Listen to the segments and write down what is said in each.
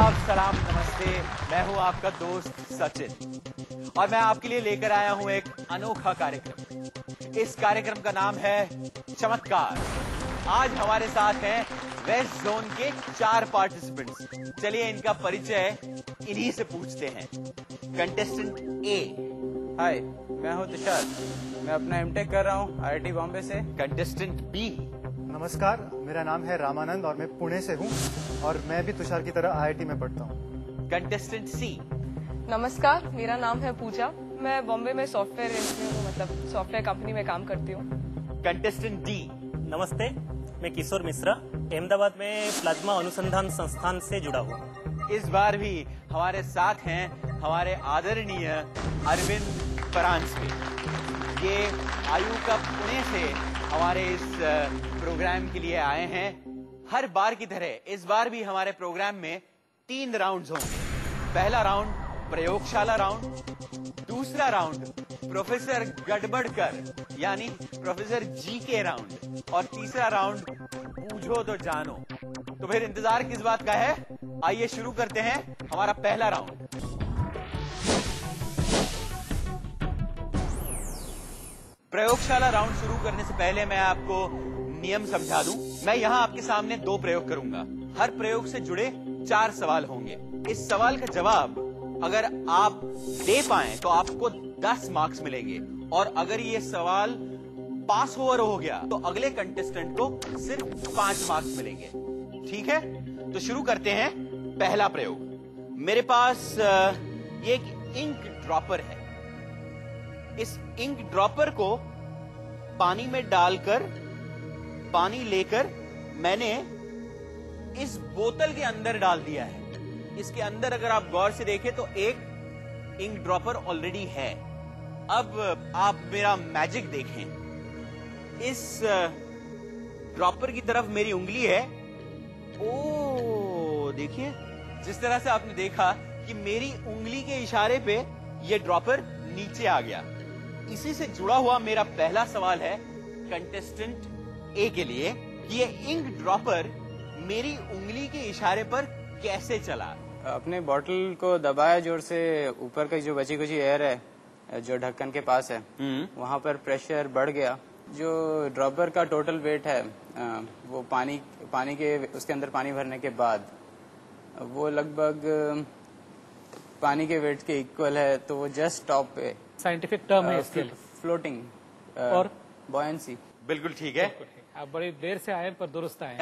आदाब, सलाम, नमस्ते। मैं हूं आपका दोस्त सचिन और मैं आपके लिए लेकर आया हूं एक अनोखा कार्यक्रम। इस कार्यक्रम का नाम है चमत्कार। आज हमारे साथ हैं वेस्ट जोन के 4 पार्टिसिपेंट्स। चलिए इनका परिचय इन्हीं से पूछते हैं। कंटेस्टेंट ए। हाय, मैं हूं तुषार। मैं अपना एमटेक कर रहा हूं आईआईटी बॉम्बे से। Contestant B. नमस्कार, मेरा नाम है रामानंद और मैं पुणे से हूँ और मैं भी तुषार की तरह आईआईटी में पढ़ता हूँ। कंटेस्टेंट सी। नमस्कार, मेरा नाम है पूजा। मैं बॉम्बे में सॉफ्टवेयर इंजीनियर हूँ, मतलब सॉफ्टवेयर कंपनी में काम करती हूँ। Contestant D. नमस्ते, मैं किशोर मिश्रा अहमदाबाद में प्लाज्मा अनुसंधान संस्थान से जुड़ा हूँ। इस बार भी हमारे साथ हैं हमारे आदरणीय अरविंद परांजपे। ये आयु का पुणे से हमारे इस प्रोग्राम के लिए आए हैं। हर बार की तरह इस बार भी हमारे प्रोग्राम में 3 राउंड्स होंगे। पहला राउंड प्रयोगशाला राउंड, दूसरा राउंड प्रोफेसर गड़बड़कर यानी प्रोफेसर जी के राउंड और तीसरा राउंड बूझो तो जानो। तो फिर इंतजार किस बात का है, आइए शुरू करते हैं हमारा पहला राउंड। प्रयोगशाला राउंड शुरू करने से पहले मैं आपको नियम समझा दूं। मैं यहां आपके सामने 2 प्रयोग करूंगा। हर प्रयोग से जुड़े 4 सवाल होंगे। इस सवाल का जवाब अगर आप दे पाएं तो आपको 10 मार्क्स मिलेंगे और अगर ये सवाल पास ओवर हो गया तो अगले कंटेस्टेंट को सिर्फ 5 मार्क्स मिलेंगे। ठीक है, तो शुरू करते हैं पहला प्रयोग। मेरे पास ये एक इंक ड्रॉपर है। इस इंक ड्रॉपर को पानी में डालकर पानी लेकर मैंने इस बोतल के अंदर डाल दिया है। इसके अंदर अगर आप गौर से देखें तो एक इंक ड्रॉपर ऑलरेडी है। अब आप मेरा मैजिक देखें। इस ड्रॉपर की तरफ मेरी उंगली है। ओ देखिए, जिस तरह से आपने देखा कि मेरी उंगली के इशारे पे ये ड्रॉपर नीचे आ गया। इसी से जुड़ा हुआ मेरा पहला सवाल है कंटेस्टेंट ए के लिए कि ये इंक ड्रॉपर मेरी उंगली के इशारे पर कैसे चला। अपने बॉटल को दबाया जोर से, ऊपर का जो बची कुछ एयर है जो ढक्कन के पास है वहां पर प्रेशर बढ़ गया। जो ड्रॉपर का टोटल वेट है वो पानी के उसके अंदर पानी भरने के बाद वो लगभग पानी के वेट के इक्वल है। तो वो जस्ट टॉप पे साइंटिफिक टर्म है इसके लिए, फ्लोटिंग और बॉयंसी। बिल्कुल ठीक है। आप बड़ी देर से आए पर दुरुस्त आए।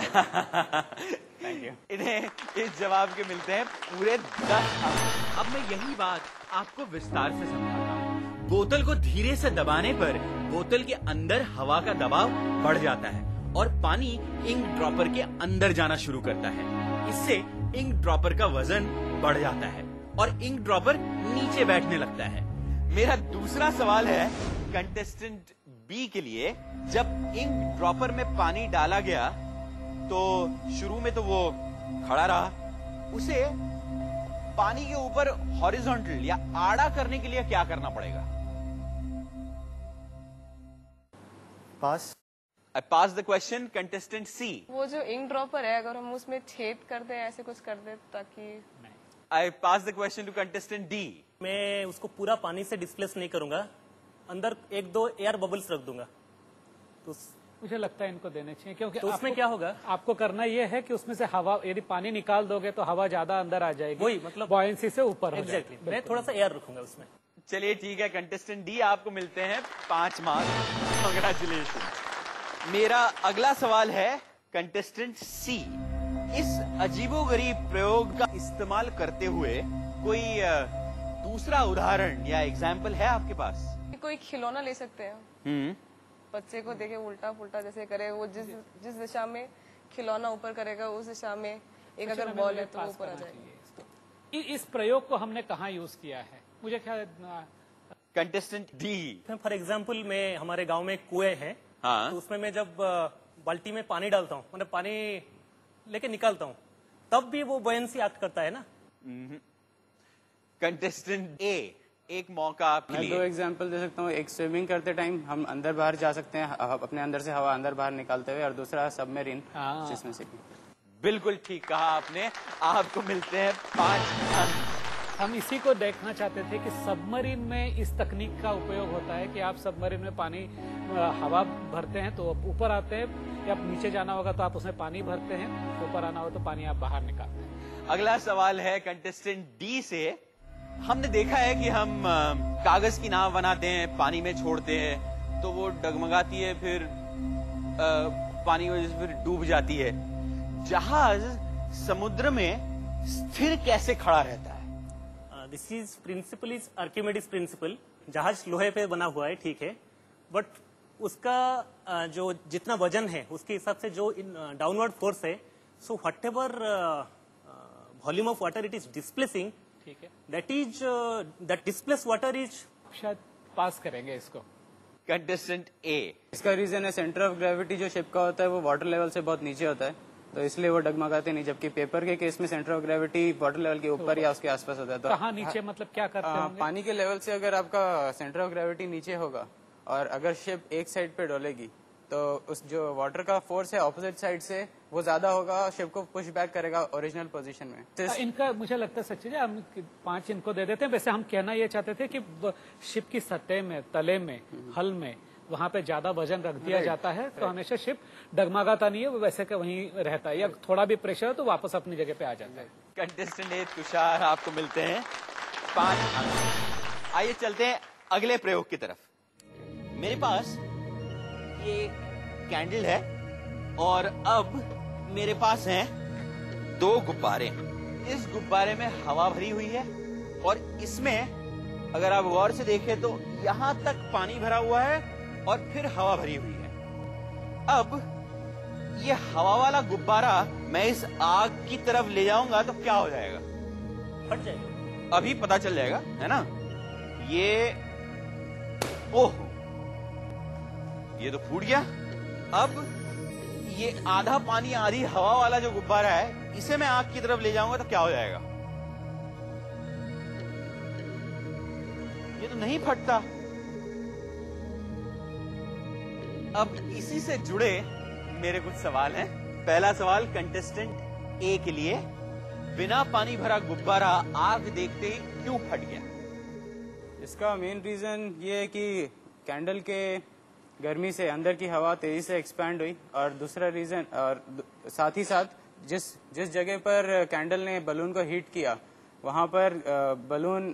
Thank you. इन्हें इस जवाब के मिलते हैं पूरे 10 अंक। अब मैं यही बात आपको विस्तार से समझाता हूँ। बोतल को धीरे से दबाने पर बोतल के अंदर हवा का दबाव बढ़ जाता है और पानी इंक ड्रॉपर के अंदर जाना शुरू करता है। इससे इंक ड्रॉपर का वजन बढ़ जाता है और इंक ड्रॉपर नीचे बैठने लगता है। मेरा दूसरा सवाल है कंटेस्टेंट बी के लिए। जब इंक ड्रॉपर में पानी डाला गया तो शुरू में तो वो खड़ा रहा। उसे पानी के ऊपर हॉरिजॉन्टल या आड़ा करने के लिए क्या करना पड़ेगा? पास। आई पास द क्वेश्चन। कंटेस्टेंट सी। वो जो इंक ड्रॉपर है, अगर हम उसमें छेद कर दे, ऐसे कुछ कर दे ताकि। I pass the question to contestant D. मैं उसको पूरा पानी से डिस्प्लेस नहीं करूंगा, अंदर 1-2 एयर बबल्स रख दूंगा। तो मुझे लगता है इनको देने चाहिए, क्योंकि तो उसमें क्या होगा? आपको करना ये है कि उसमें से हवा, यदि पानी निकाल दोगे तो हवा ज्यादा अंदर आ जाएगी। वही मतलब बॉयंसी से ऊपर। एग्जैक्टली, मैं थोड़ा सा एयर रखूंगा उसमें। चलिए ठीक है, कंटेस्टेंट डी आपको मिलते हैं 5 मार्क्स। कांग्रेचुलेशन। मेरा अगला सवाल है कंटेस्टेंट सी। इस अजीबोगरीब प्रयोग का इस्तेमाल करते हुए कोई दूसरा उदाहरण या एग्जाम्पल है आपके पास? कोई खिलौना ले सकते हैं। बच्चे को देखे उल्टा पुल्टा जैसे करे, वो जिस दिशा में खिलौना ऊपर करेगा उस दिशा में एक अगर बॉल है तो वो ऊपर आ जाएगी। इस प्रयोग को हमने कहाँ यूज किया है? मुझे क्या कंटेस्टेंट डी। फॉर एग्जाम्पल, मैं हमारे गांव में कुएं हैं। हाँ। तो उसमें मैं जब बाल्टी में पानी डालता हूँ, मतलब पानी लेके निकालता हूँ, तब भी वो बॉयंसी एक्ट करता है ना। कंटेस्टेंट ए, एक मौका आपके मैं लिए। 2 एग्जांपल दे सकता हूँ। एक, स्विमिंग करते टाइम हम अंदर बाहर जा सकते हैं, अपने अंदर से हवा अंदर बाहर निकालते हुए, और दूसरा सबमरीन, जिसमें से बिल्कुल ठीक कहा आपने। आपको मिलते हैं 5 अंक। हम इसी को देखना चाहते थे कि सबमरीन में इस तकनीक का उपयोग होता है कि आप सबमरीन में पानी हवा भरते हैं तो ऊपर आते हैं, या नीचे जाना होगा तो आप उसमें पानी भरते हैं, ऊपर आना हो तो पानी आप बाहर निकालते हैं। अगला सवाल है कंटेस्टेंट डी से। हमने देखा है कि हम कागज की नाव बनाते हैं, पानी में छोड़ते हैं तो वो डगमगाती है, फिर पानी की वजह से फिर डूब जाती है। जहाज समुद्र में स्थिर कैसे खड़ा रहता है? This is principle is Archimedes principle. जहाज लोहे पे बना हुआ है, ठीक है, बट उसका जो जितना वजन है उसके हिसाब से जो डाउनवर्ड फोर्स है, so what ever volume of water it is displacing, ठीक है, दैट डिस्प्लेस वाटर इज शायद पास करेंगे इसको। कंटेस्टेंट ए। इसका रीजन है सेंटर ऑफ ग्रेविटी जो शिप का होता है वो वाटर लेवल से बहुत नीचे होता है, तो इसलिए वो डगमगाते नहीं, जबकि पेपर के केस में centre of gravity water level के ऊपर या उसके आसपास होता है। तो कहाँ नीचे मतलब क्या करते होंगे? पानी के लेवल से अगर आपका सेंटर ऑफ ग्रेविटी नीचे होगा और अगर शिप एक साइड पे डोलेगी तो उस जो वाटर का फोर्स है ऑपोजिट साइड से वो ज्यादा होगा, शिप को पुश बैक करेगा ओरिजिनल पोजीशन में। इनका मुझे लगता है सच्ची हम 5 इनको दे देते हैं। वैसे हम कहना ये चाहते थे कि शिप की सतह में, तले में, हल में, वहां पे ज्यादा वजन रख दिया जाता है तो हमेशा शिप डगमगाता नहीं है, वो वैसे का वहीं रहता है, या थोड़ा भी प्रेशर है तो वापस अपनी जगह पे आ जाता है। कंटेस्टेंट ए तुषार, आपको मिलते हैं 5 अंक। आइए चलते हैं अगले प्रयोग की तरफ। मेरे पास ये कैंडल है और अब मेरे पास हैं 2 गुब्बारे। इस गुब्बारे में हवा भरी हुई है और इसमें अगर आप गौर से देखें तो यहां तक पानी भरा हुआ है और फिर हवा भरी हुई है। अब ये हवा वाला गुब्बारा मैं इस आग की तरफ ले जाऊंगा तो क्या हो जाएगा? फट जाएगा। अभी पता चल जाएगा, है ना? ये ओह, ये तो फूट गया। अब ये आधा पानी आधी हवा वाला जो गुब्बारा है, इसे मैं आग की तरफ ले जाऊंगा तो क्या हो जाएगा? ये तो नहीं फटता। अब इसी से जुड़े मेरे कुछ सवाल हैं। पहला सवाल कंटेस्टेंट ए के लिए, बिना पानी भरा गुब्बारा आग देखते ही क्यों फट गया? इसका मेन रीजन ये है कि कैंडल के गर्मी से अंदर की हवा तेजी से एक्सपैंड हुई, और दूसरा रीजन, और साथ ही साथ जिस जगह पर कैंडल ने बलून को हीट किया वहां पर बलून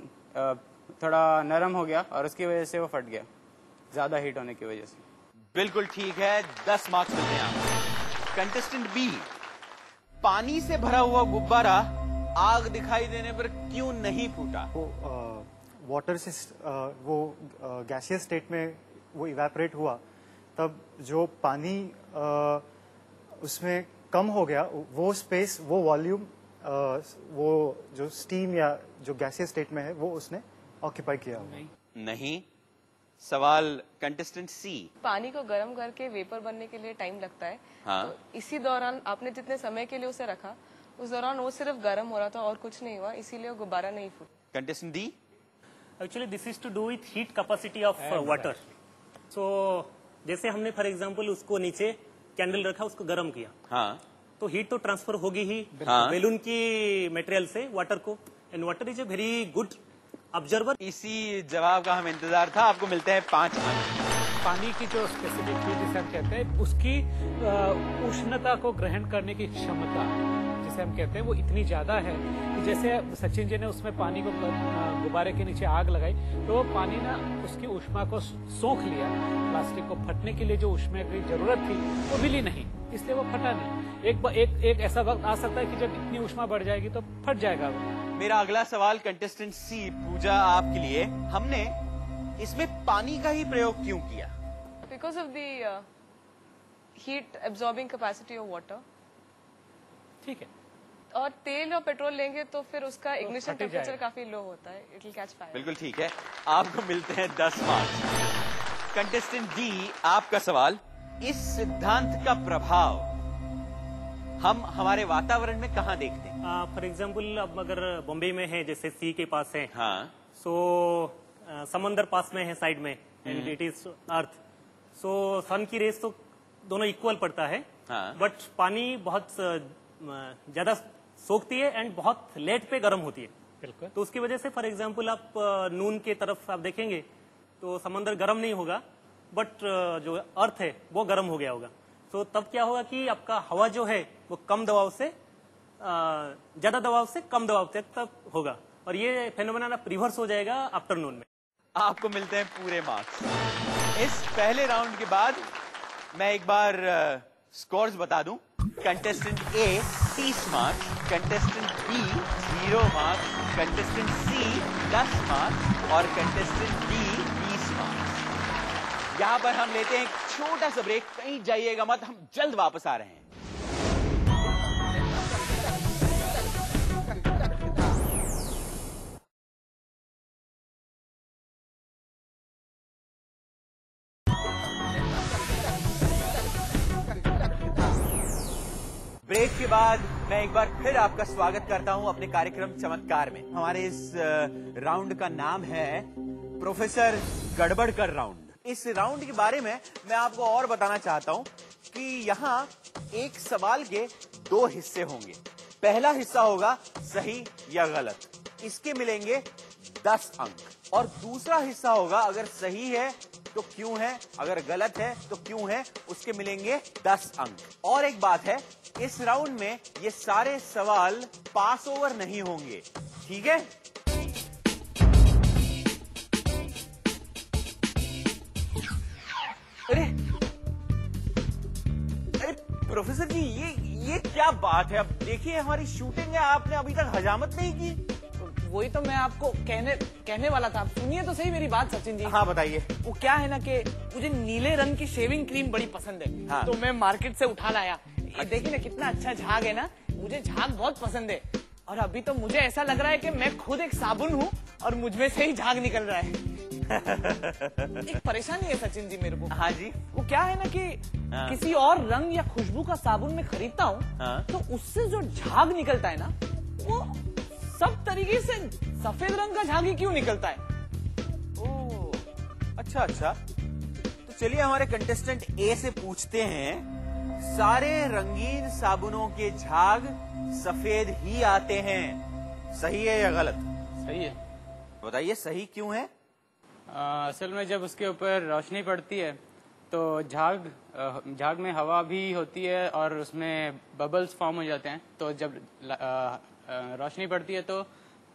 थोड़ा नरम हो गया और उसकी वजह से वो फट गया, ज्यादा हीट होने की वजह से। बिल्कुल ठीक है, 10 मार्क्स मिलते हैं आपको। कंटेस्टेंट बी, पानी से भरा हुआ गुब्बारा आग दिखाई देने पर क्यों नहीं फूटा? वो वाटर से वो गैसियस स्टेट में वो इवेपोरेट हुआ, तब जो पानी उसमें कम हो गया, वो स्पेस, वो वॉल्यूम, वो जो स्टीम या जो गैसियस स्टेट में है वो उसने ऑक्यूपाई किया। नहीं। सवाल कंटेस्टेंट सी, पानी को गर्म करके वेपर बनने के लिए टाइम लगता है। हाँ। तो इसी दौरान आपने जितने समय के लिए उसे रखा, उस दौरान वो सिर्फ गर्म हो रहा था और कुछ नहीं हुआ, इसीलिए वो गुब्बारा नहीं फूटा। Contestant D, actually this is to do with heat capacity of water. So जैसे हमने फॉर एग्जांपल उसको नीचे कैंडल रखा, उसको गर्म किया, हाँ, तो हीट तो ट्रांसफर होगी ही हाँ। बैलून की मटेरियल से वाटर को, and water is a very good observer. इसी जवाब का हमें इंतजार था। आपको मिलते हैं 5 अंक। पानी की जो स्पेसिफिक चीज जिसे हम कहते हैं, उसकी उष्णता को ग्रहण करने की क्षमता जिसे हम कहते हैं वो इतनी ज्यादा है कि जैसे सचिन जी ने उसमें पानी को गुब्बारे के नीचे आग लगाई तो वो पानी ना उसकी ऊष्मा को सोख लिया। प्लास्टिक को फटने के लिए जो ऊष्मा की जरूरत थी वो मिली नहीं, इसलिए वो फटा नहीं। एक ऐसा वक्त आ सकता है कि जब इतनी ऊष्मा बढ़ जाएगी तो फट जाएगा। मेरा अगला सवाल कंटेस्टेंट सी, पूजा आपके लिए, हमने इसमें पानी का ही प्रयोग क्यों किया? Because of the heat absorbing capacity of water. ठीक है, और तेल और पेट्रोल लेंगे तो फिर उसका इग्निशन फट ही टेम्परेचर जाएगा। काफी लो होता है, इट विल कैच फायर। बिल्कुल ठीक है, आपको मिलते हैं 10 मार्क्स। कंटेस्टेंट डी, आपका सवाल, इस सिद्धांत का प्रभाव हम हमारे वातावरण में कहाँ देखते हैं? फॉर एग्जाम्पल अब अगर बॉम्बे में है, जैसे सी के पास है, हाँ, सो समंदर पास में है साइड में, एंड इट इज अर्थ, सो सन की रेस तो दोनों इक्वल पड़ता है, हाँ। बट पानी बहुत ज्यादा सोखती है एंड बहुत लेट पे गर्म होती है। बिल्कुल। तो उसकी वजह से फॉर एग्जांपल आप नून के तरफ आप देखेंगे तो समंदर गर्म नहीं होगा, बट जो अर्थ है वो गर्म हो गया होगा। तो तब क्या होगा कि आपका हवा जो है वो कम दबाव से ज्यादा दबाव से कम दबाव तक होगा, और ये फेनोमेना रिवर्स हो जाएगा आफ्टरनून में। आपको मिलते हैं पूरे मार्क्स। इस पहले राउंड के बाद मैं एक बार स्कोर्स बता दूं। Contestant A 30 marks, contestant B 0 marks, contestant C 10 marks और कंटेस्टेंट डी 20 मार्क्स। यहां पर हम लेते हैं एक छोटा सा ब्रेक, कहीं जाइएगा मत, हम जल्द वापस आ रहे हैं। ब्रेक के बाद मैं एक बार फिर आपका स्वागत करता हूं अपने कार्यक्रम चमत्कार में। हमारे इस राउंड का नाम है प्रोफेसर गड़बड़कर राउंड। इस राउंड के बारे में मैं आपको और बताना चाहता हूं कि यहां एक सवाल के 2 हिस्से होंगे। पहला हिस्सा होगा सही या गलत, इसके मिलेंगे 10 अंक, और दूसरा हिस्सा होगा अगर सही है तो क्यों है, अगर गलत है तो क्यों है, उसके मिलेंगे 10 अंक। और एक बात है, इस राउंड में ये सारे सवाल पास ओवर नहीं होंगे, ठीक है? अरे अरे प्रोफेसर जी, ये क्या बात है? अब देखिए हमारी शूटिंग है, आपने अभी तक हजामत नहीं की। वही तो मैं आपको कहने वाला था। सुनिए तो सही मेरी बात सचिन जी। हाँ बताइए। वो क्या है ना कि मुझे नीले रंग की शेविंग क्रीम बड़ी पसंद है। हाँ। तो मैं मार्केट से उठा लाया। ये देखिए ना कितना अच्छा झाग है ना, मुझे झाग बहुत पसंद है। और अभी तो मुझे ऐसा लग रहा है कि मैं खुद एक साबुन हूँ और मुझमें से ही झाग निकल रहा है। एक परेशानी है सचिन जी मेरे को। हाँ जी। वो क्या है ना कि किसी और रंग या खुशबू का साबुन में खरीदता हूँ तो उससे जो झाग निकलता है ना, वो सब तरीके से सफेद रंग का झाग ही क्यों निकलता है? ओह, अच्छा। तो चलिए हमारे कंटेस्टेंट ए से पूछते हैं, सारे रंगीन साबुनों के झाग सफेद ही आते हैं, सही है या गलत? सही है। बताइए सही क्यों है? असल में जब उसके ऊपर रोशनी पड़ती है तो झाग में हवा भी होती है और उसमें बबल्स फॉर्म हो जाते हैं। तो जब रोशनी पड़ती है तो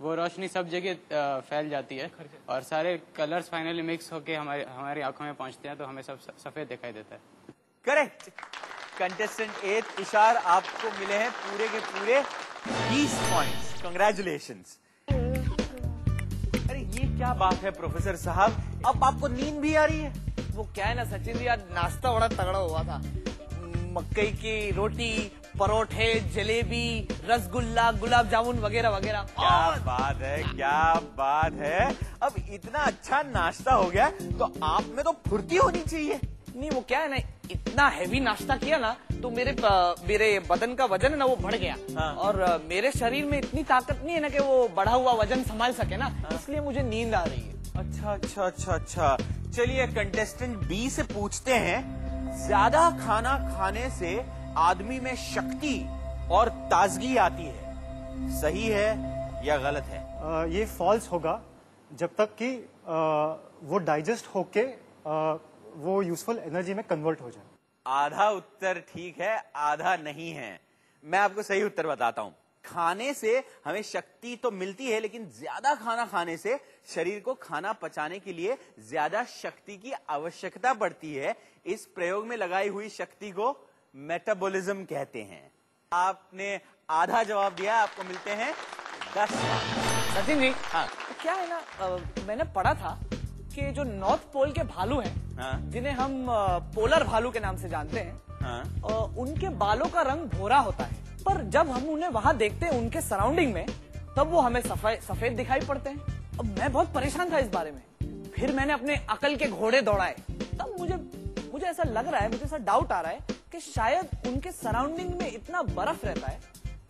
वो रोशनी सब जगह फैल जाती है और सारे कलर्स फाइनली मिक्स होके हमारी आंखों में पहुंचते हैं, तो हमें सब सफेद दिखाई देता है। करेक्ट। कंटेस्टेंट ए तुषार, आपको मिले हैं पूरे के पूरे 20 पॉइंट्स। कांग्रेचुलेशंस। अरे ये क्या बात है प्रोफेसर साहब, अब आपको नींद भी आ रही है? वो क्या है ना सचिन जी, आज नाश्ता बड़ा तगड़ा हुआ था। मकई की रोटी, परोठे, जलेबी, रसगुल्ला, गुलाब जामुन वगैरह वगैरह। क्या बात है, क्या बात है। अब इतना अच्छा नाश्ता हो गया तो आप में तो फुर्ती होनी चाहिए। नहीं वो क्या है ना, इतना हैवी नाश्ता किया ना तो मेरे बदन का वजन है ना वो बढ़ गया। हाँ। और मेरे शरीर में इतनी ताकत नहीं है ना कि वो बढ़ा हुआ वजन संभाल सके ना। हाँ। इसलिए मुझे नींद आ रही है। अच्छा। चलिए कंटेस्टेंट बी से पूछते हैं, ज्यादा खाना खाने से आदमी में शक्ति और ताजगी आती है, सही है या गलत है? ये फॉल्स होगा जब तक कि वो डाइजेस्ट होके वो यूजफुल एनर्जी में कन्वर्ट हो जाए। आधा उत्तर ठीक है, आधा नहीं है। मैं आपको सही उत्तर बताता हूं। खाने से हमें शक्ति तो मिलती है, लेकिन ज्यादा खाना खाने से शरीर को खाना पचाने के लिए ज्यादा शक्ति की आवश्यकता पड़ती है। इस प्रयोग में लगाई हुई शक्ति को मेटाबॉलिज्म कहते हैं। आपने आधा जवाब दिया, आपको मिलते हैं 10 मार्क्स। सचिन जी। हाँ। तो क्या है ना, मैंने पढ़ा था कि जो नॉर्थ पोल के भालू हैं, हाँ। जिन्हें हम पोलर भालू के नाम से जानते हैं, हाँ। उनके बालों का रंग भूरा होता है, पर जब हम उन्हें वहां देखते हैं उनके सराउंडिंग में, तब वो हमें सफेद दिखाई पड़ते हैं। अब मैं बहुत परेशान था इस बारे में। फिर मैंने अपने अकल के घोड़े दौड़ाए, तब मुझे ऐसा लग रहा है, मुझे ऐसा डाउट आ रहा है कि शायद उनके सराउंडिंग में इतना बर्फ रहता है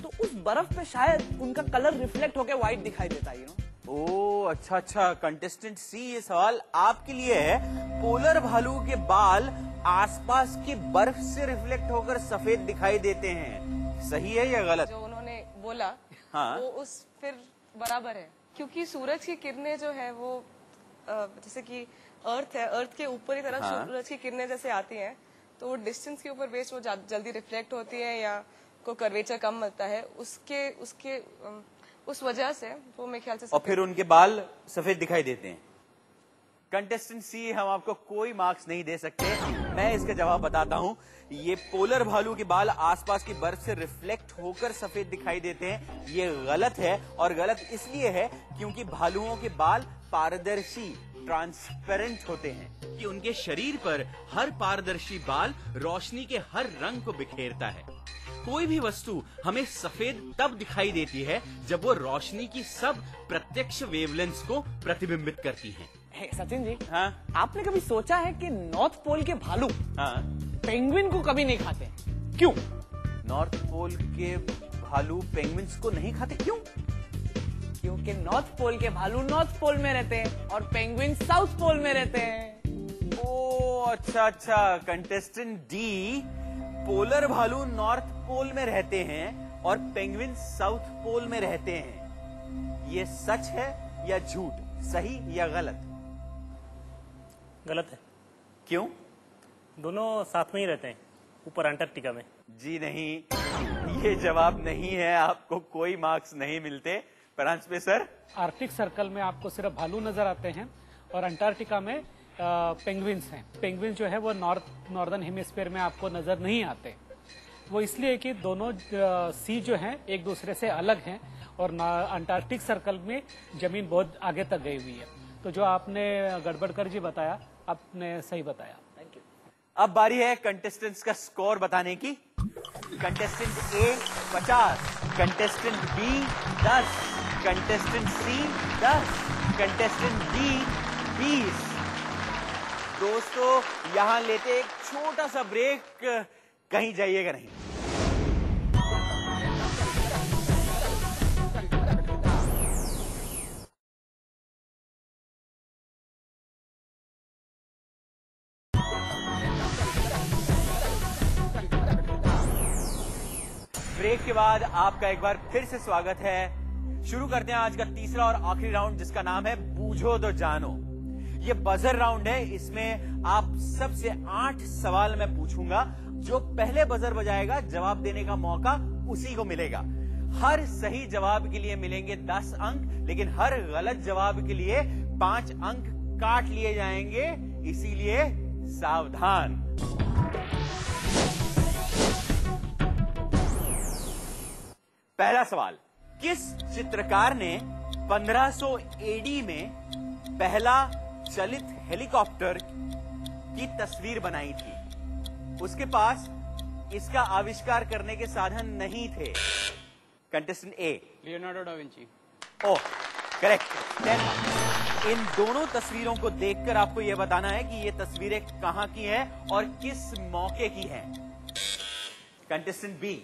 तो उस बर्फ पे शायद उनका कलर रिफ्लेक्ट होकर व्हाइट दिखाई देता है। ओह अच्छा। कंटेस्टेंट सी, ये सवाल आपके लिए है। पोलर भालू के बाल आसपास की बर्फ से रिफ्लेक्ट होकर सफेद दिखाई देते हैं, सही है या गलत? जो उन्होंने बोला हाँ। वो उस फिर बराबर है, क्योंकि सूरज की किरणें जो है वो जैसे कि अर्थ है, अर्थ के ऊपर की तरफ हाँ। सूरज की किरणें जैसे आती हैं तो वो डिस्टेंस के ऊपर बेस्ड वो जल्दी रिफ्लेक्ट होती है या को कर्वेचर कम मिलता है, उसके उसके उस वजह से वो मेरे ख्याल से और फिर उनके बाल सफेद दिखाई देते हैं। कंटेस्टेंट सी, हम आपको कोई मार्क्स नहीं दे सकते, मैं इसका जवाब बताता हूं। ये पोलर भालू के बाल आसपास की बर्फ से रिफ्लेक्ट होकर सफेद दिखाई देते हैं, ये गलत है। और गलत इसलिए है क्योंकि भालुओं के बाल पारदर्शी ट्रांसपेरेंट होते हैं कि उनके शरीर पर हर पारदर्शी बाल रोशनी के हर रंग को बिखेरता है। कोई भी वस्तु हमें सफेद तब दिखाई देती है जब वो रोशनी की सब प्रत्यक्ष वेवलेंथ्स को प्रतिबिंबित करती है। सचिन जी, हाँ आपने कभी सोचा है कि नॉर्थ पोल के भालू हाँ, पेंगुइन को कभी नहीं खाते? क्यों? नॉर्थ पोल के भालू पेंगुइन्स को नहीं खाते, क्यों? क्योंकि नॉर्थ पोल के भालू नॉर्थ पोल में रहते हैं और पेंगुइन साउथ पोल में रहते हैं। ओ अच्छा अच्छा, कंटेस्टेंट डी, पोलर भालू नॉर्थ पोल में रहते हैं और पेंगुइन साउथ पोल में रहते हैं। ये सच है या झूठ, सही या गलत? गलत है, क्यों? दोनों साथ में ही रहते हैं ऊपर अंटार्कटिका में। जी नहीं, ये जवाब नहीं है, आपको कोई मार्क्स नहीं मिलते। प्रांश पे सर, आर्कटिक सर्कल में आपको सिर्फ भालू नजर आते हैं और अंटार्कटिका में पेंगुइन्स हैं। पेंगुइन्स जो है वो नॉर्दर्न हेमिस्फीयर में आपको नजर नहीं आते। वो इसलिए कि दोनों सी जो हैं एक दूसरे से अलग हैं और अंटार्कटिक सर्कल में जमीन बहुत आगे तक गई हुई है। तो जो आपने गड़बड़कर जी बताया, आपने सही बताया। Thank you. अब बारी है कंटेस्टेंट्स का स्कोर बताने की। कंटेस्टेंट ए 50, contestant B 10, contestant C 10, contestant D 20। दोस्तों यहां लेते एक छोटा सा ब्रेक, कहीं जाइएगा नहीं। ब्रेक के बाद आपका एक बार फिर से स्वागत है। शुरू करते हैं आज का तीसरा और आखिरी राउंड, जिसका नाम है बूझो तो जानो। ये बजर राउंड है, इसमें आप सबसे 8 सवाल मैं पूछूंगा। जो पहले बजर बजाएगा, जवाब देने का मौका उसी को मिलेगा। हर सही जवाब के लिए मिलेंगे 10 अंक, लेकिन हर गलत जवाब के लिए 5 अंक काट लिए जाएंगे, इसीलिए सावधान। पहला सवाल, किस चित्रकार ने 1500 एडी में पहला चलित हेलीकॉप्टर की तस्वीर बनाई थी? उसके पास इसका आविष्कार करने के साधन नहीं थे। कंटेस्टेंट ए, लियोनार्डो डा विंची। ओह करेक्ट। इन दोनों तस्वीरों को देखकर आपको यह बताना है कि ये तस्वीरें कहां की हैं और किस मौके की हैं। कंटेस्टेंट बी,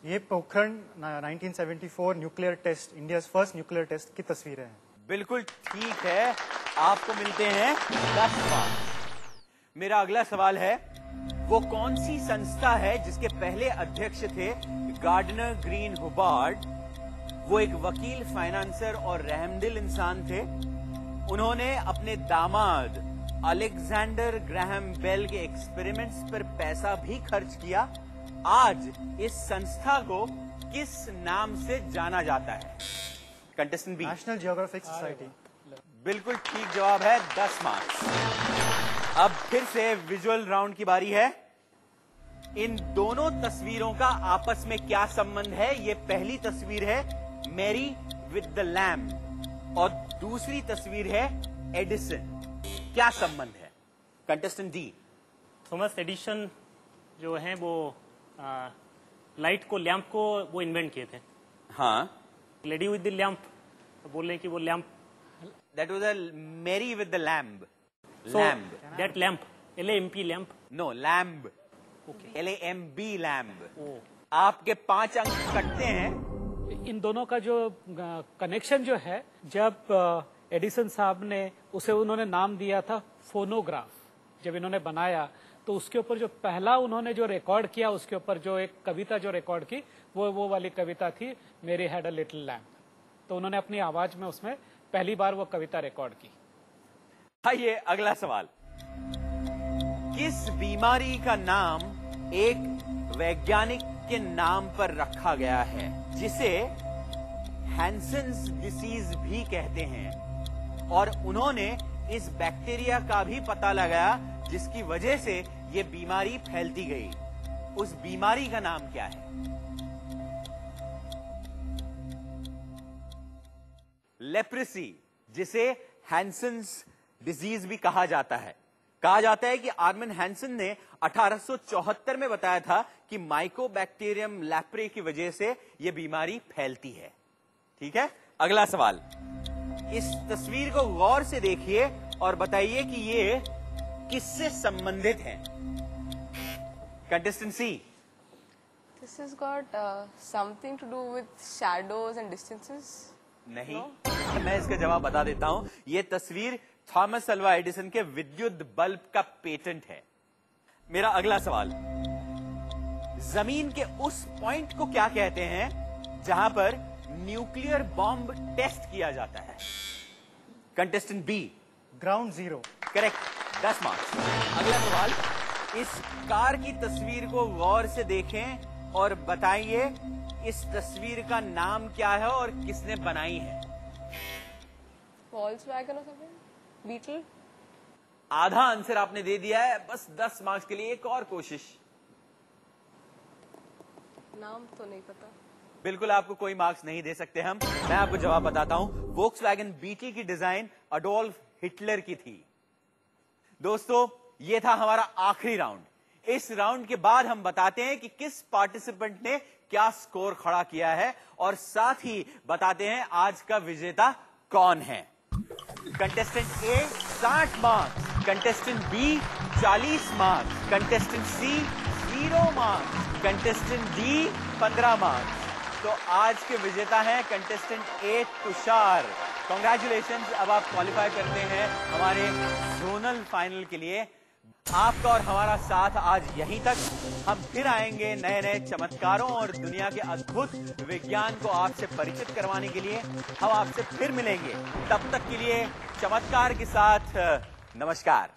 ये Pokhran 1974 nuclear test, India first nuclear test की तस्वीरें हैं। बिल्कुल ठीक है, आपको मिलते हैं 10 मार्क्स। मेरा अगला सवाल है, वो कौन सी संस्था है जिसके पहले अध्यक्ष थे गार्डनर ग्रीन हुबार्ड? वो एक वकील, फाइनेंसर और रहमदिल इंसान थे। उन्होंने अपने दामाद अलेक्जेंडर ग्राहम बेल के एक्सपेरिमेंट्स पर पैसा भी खर्च किया। आज इस संस्था को किस नाम से जाना जाता है? Contestant B, National Geographic Society. बिल्कुल ठीक जवाब है, 10 मार्क्स। अब फिर से विजुअल राउंड की बारी है। इन दोनों तस्वीरों का आपस में क्या संबंध है? ये पहली तस्वीर है मैरी विद द लैम्ब और दूसरी तस्वीर है एडिसन। क्या संबंध है? कंटेस्टेंट डी, थॉमस एडिसन जो है वो लाइट को, लैंप को वो इन्वेंट किए थे। हाँ, लेडी विद द लैंप बोल रहे हैं कि वो lamp, that was a Mary with the lamb. so lamb, that lamp, LAMP lamp। No lamb, LAMB lamb. ओ, आपके 5 अंक कटते हैं। इन दोनों का जो कनेक्शन जो है, जब एडिसन साहब ने उसे उन्होंने नाम दिया था फोनोग्राफ। जब इन्होंने बनाया तो उसके ऊपर जो पहला उन्होंने जो रिकॉर्ड किया, उसके ऊपर जो एक कविता जो रिकॉर्ड की, वो वाली कविता थी Mary had a little lamp. तो उन्होंने अपनी आवाज में उसमें पहली बार वो कविता रिकॉर्ड की। आइए अगला सवाल। किस बीमारी का नाम एक वैज्ञानिक के नाम पर रखा गया है जिसे हैंसेन्स डिसीज भी कहते हैं, और उन्होंने इस बैक्टीरिया का भी पता लगाया जिसकी वजह से ये बीमारी फैलती गई। उस बीमारी का नाम क्या है? लेप्रेसी, जिसे हैंसेन्स डिजीज भी कहा जाता है। कहा जाता है कि आर्मन हैंसन ने 1874 में बताया था कि माइकोबैक्टीरियम लैप्रे की वजह से यह बीमारी फैलती है। ठीक है, अगला सवाल। इस तस्वीर को गौर से देखिए और बताइए कि ये किससे संबंधित है। Contestant C. This has got something to do with shadows and distances. नहीं, मैं इसका जवाब बता देता हूं। यह तस्वीर थॉमस अल्वा एडिसन के विद्युत बल्ब का पेटेंट है। मेरा अगला सवाल, जमीन के उस पॉइंट को क्या कहते हैं जहां पर न्यूक्लियर बॉम्ब टेस्ट किया जाता है? Contestant B. Ground zero. Correct, 10 marks. अगला सवाल, इस कार की तस्वीर को गौर से देखें और बताइए इस तस्वीर का नाम क्या है और किसने बनाई है? Volkswagen or something? Beetle? आधा आंसर आपने दे दिया है, बस 10 मार्क्स के लिए एक और कोशिश। नाम तो नहीं पता। बिल्कुल आपको कोई मार्क्स नहीं दे सकते हम। मैं आपको जवाब बताता हूं। वोक्सवैगन बीटल की डिजाइन अडोल्फ हिटलर की थी। दोस्तों, यह था हमारा आखिरी राउंड। इस राउंड के बाद हम बताते हैं कि किस पार्टिसिपेंट ने क्या स्कोर खड़ा किया है और साथ ही बताते हैं आज का विजेता कौन है। Contestant A 60 marks, contestant B 40 marks, contestant C 0 marks, contestant D 15 marks. तो आज के विजेता हैं कंटेस्टेंट ए तुषार। कॉन्ग्रेचुलेशंस, अब आप क्वालिफाई करते हैं हमारे जोनल फाइनल के लिए। आपका और हमारा साथ आज यहीं तक। हम फिर आएंगे नए नए चमत्कारों और दुनिया के अद्भुत विज्ञान को आपसे परिचित करवाने के लिए। हम आपसे फिर मिलेंगे, तब तक के लिए चमत्कार के साथ नमस्कार।